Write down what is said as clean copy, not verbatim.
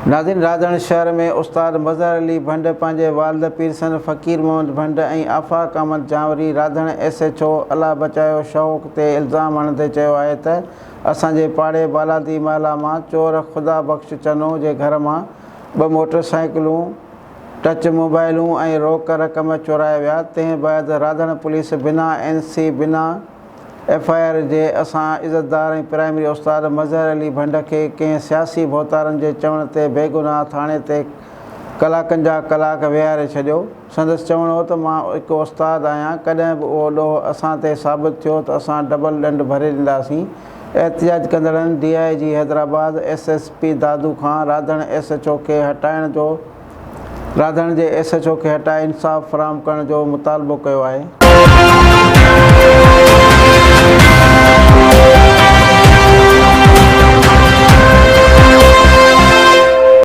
नाज़रीन, राधण शहर में उस्ताद मज़हर अली भंड पंहिंजे वालिद पीरसन फ़कीर मोहम्मद भंड ऐं आफ़ाक़ अहमद जावरी राधण SHO अल्लाह बचायो शौक़ ते इल्ज़ाम हणंदे चयो आहे त असांजे पाड़े बालादी महला मां चोर ख़ुदा बख़्श चनो जे घर मां 2 मोटरसाइकिलूं, टच मोबाइलूं ऐं रोक रक़म चोराए विया। तंहिं बैदि राधण पुलिस बिना NC बिना FIR जे असां इज़तदार ऐं प्राइमरी उस्ताद मज़हर अली भंड खे कंहिं सियासी भोतारनि जे चवण ते बेगुनाह थाणे ते कलाकनि जा कलाक विहारे छॾियो। संदसि चवणो हो त मां हिकु उस्ताद आहियां, कॾहिं बि उहो ॾोह असां ते साबित थियो त असां डबल ॾंड भरे ॾींदासीं। एहतिजाज कंदड़नि DIG हैदराबाद SSP दादू खां राधण SHO खे हटाए इंसाफ़ फ़राहम करण जो मुतालबो कयो आहे।